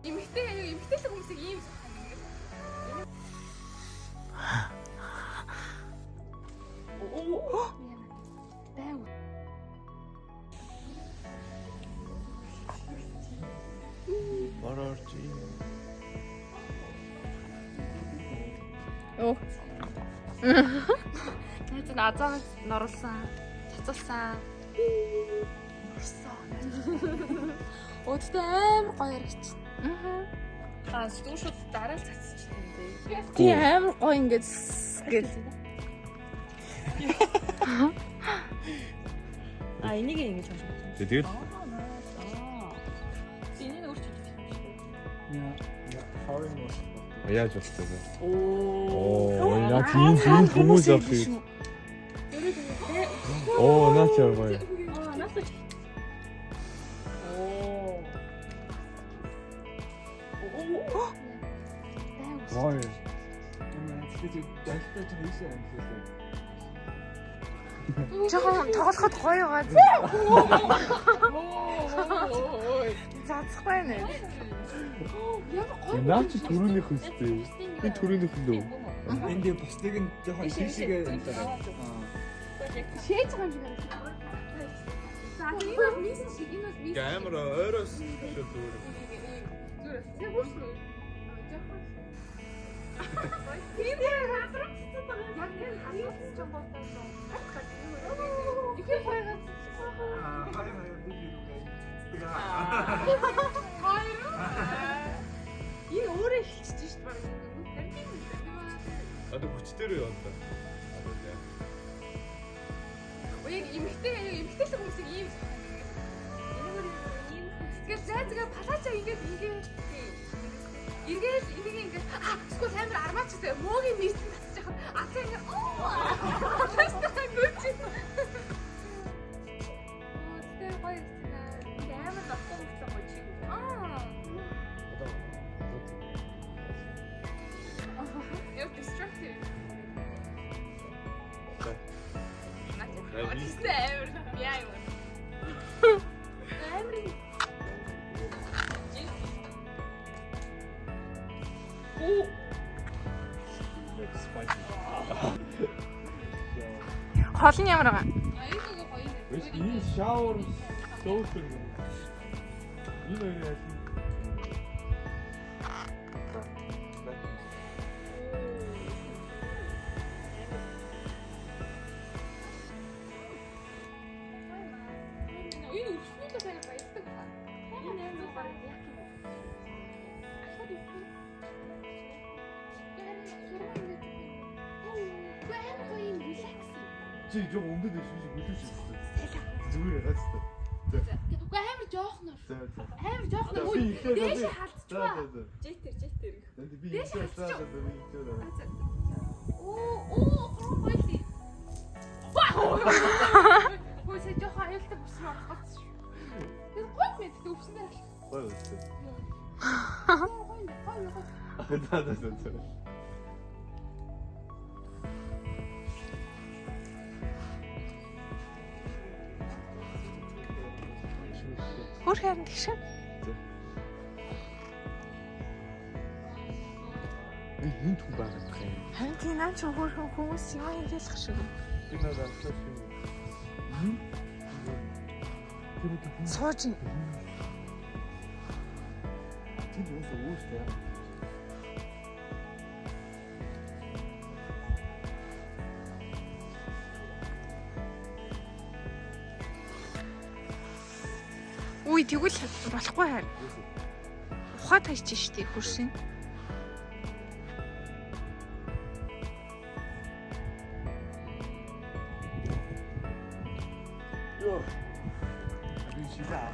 эмэгтэй хүмүүсийг ийм байв. Барарч юм. Оо. Найз нь азаас норлсон. Цацалсан. Орсон. Өдөртөө амар гоё яригч. Аа. Стушууд дараа л цацчихсан юм дээ. Тийм амар гоё ингээд гэл. А энийг ингэж хаш. Тэгээд энийг өөрчилж юм шиг. яаж болтой вэ? Оо, наач ийм хүмүүс авах юм. Оо, наач гоё. Наач. Гоё. Жохон тоглоход гоё байгаа. Цацхгүй нэ. Наач төрөөнийх үстэй. Би төрөөнийх нь лөө. Энд бусдыг нь жоохон тийшээгээ Шээж байгаа юм шиг байна. За энэ бол мисс шиг энэ бол мисс. Камера ойроос шүү зүгээр. Зүгээр. Тэг бүсгүй. Жохон. Тийм хадрах цэцэд байгаа. Яг энэ хадрах ч юм бол таа. Ихэ байгаад. Энэ өөрөө хэлчихэж шүү дээ. Одоо хүчтэй юу одоо? Яг эмэгтэй хүмүүсийг ийм тэгэл зайзгаа палача ингээд эсвэл амар армаач гэсэн мөөгийн нийсэн татчих хаа атаа ингээд палачтай гүч тэр гоё гэсэн амар ноцтой гоё чиг яг destructive What амар яа юм. Амар. Оо. Хол нь ямар байгаа? Аюулгүй гоё юм. Энэ шавар соусэр. Энэ яасан? Чи жоо өмдөд биш хүлээж ирсэн. Зүгээр яагаад ч. Үгүй амар жоохноо. Амар жоохноо. Дээш халдчихваа. Жетер. Би ихтэй. Оо, гоё. Хөөс жоохон аюултай бүс маа гоц. Тэр гоё мэд өвснээр. Гоё үстэй. Гоё. Да. Хөр харин тэгш. Энэ түн байгаа юм. Харин тийм наач хөр хүмүүс юм хэлэх шиг. Би надад асууж юм. Сууж. Тэр үүстэй. Үй тэгвэл болохгүй харин. Ухаа тайч штий хөрсөн. Йоо. Би шилаа.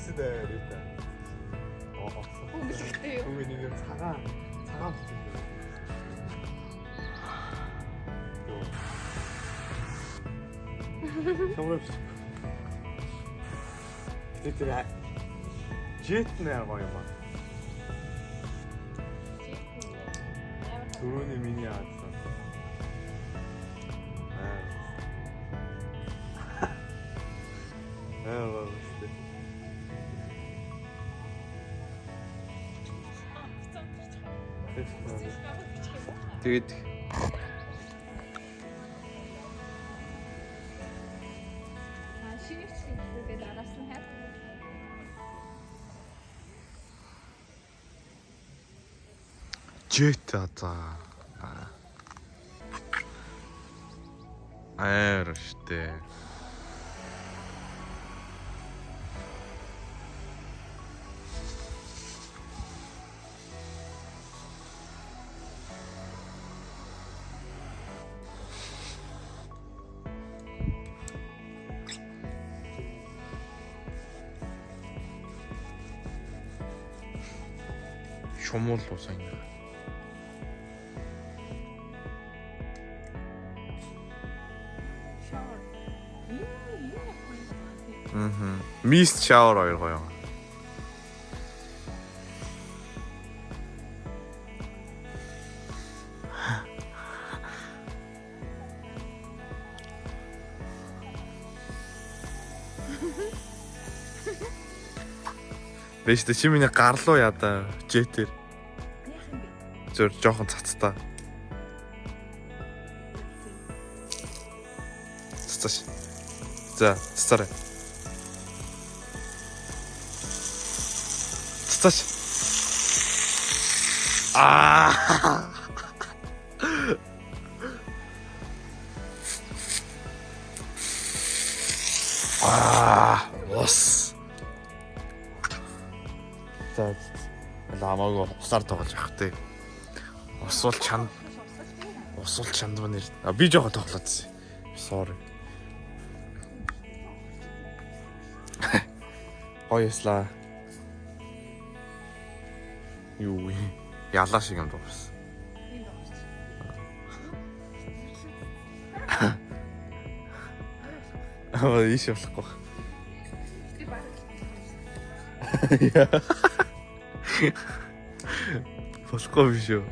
엑스다 이랬다. өнгөлөгтэй юу? 그게 지금 차가 붙은 거. 서울에서. 그때 제트네 봐요 봐. 도로니 미니 왔어. 아, Тэгээд Шинийч тэгээд араас нь хайр. 제트 왔다. 아이러시대. 쇼몰로 생겨. Шоор. Ийм яг 음. 미스트 샤워로 읽어요. Дэштэй чи миний гарлуу ядаа жетэр. Зөр жоохон цацтаа. Цацаш. За, цацаарай. Цацаш. Ус. За, ламаагаа усаар тоглож явах тий. Усвал чанд мань. Би жоохон тоглоодсэн. Sorry. Хоёслаа. Юу вэ? Ялаа шиг юм дууссан. Ийш болохгүй. Болохгүй биш үү?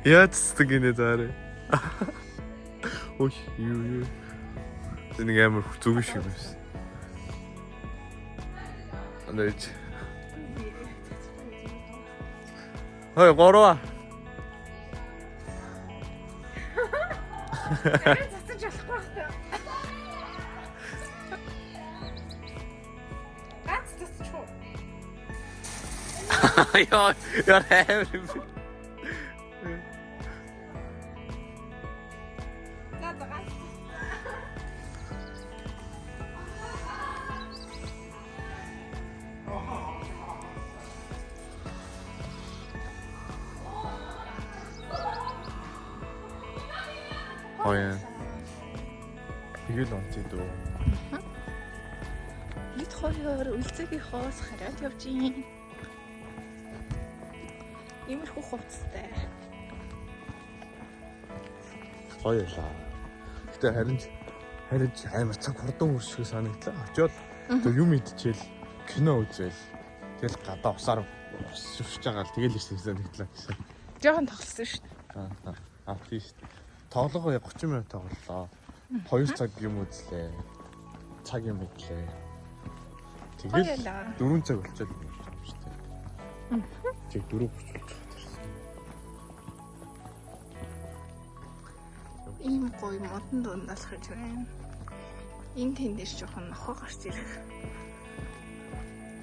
Яацдаг гинэ заарэ. Ой, юу. Тэнийг амар зүг шиг байсан. Анаач. Хой гороо. цацаж болохгүй байна. Гац цацчих. You're having Хоёрын тэгэл онцгий дөө. Бид хоёр үлцэгийнхоос хараад явж юм. Иймэрхүү хувцастай. Хоёулаа. Гэтэ харин амар цаг хурдан үрсэх санагдлаа. Очоод тэг юм идчихэл кино үзэл. Тэгэл гадаа усаар шүрч байгаа л тэгэл ирсэн санагдлаа гэсэн. Жохон тоглосон шүү дээ. Тийш. Тоглогоо 30 минут тоглолоо. 2 цаг юм үзлээ. Цаг юм идлээ. Тэгэл 4 цаг болчиход юм шүү дээ. Тэг 4 болчихж байгаа. Ийм гоё модон дундаас харж байна. Энэ тэндээс жоохон нохоо гарч ирэх.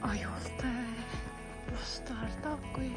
Аюултай. Бусдаар даггүй.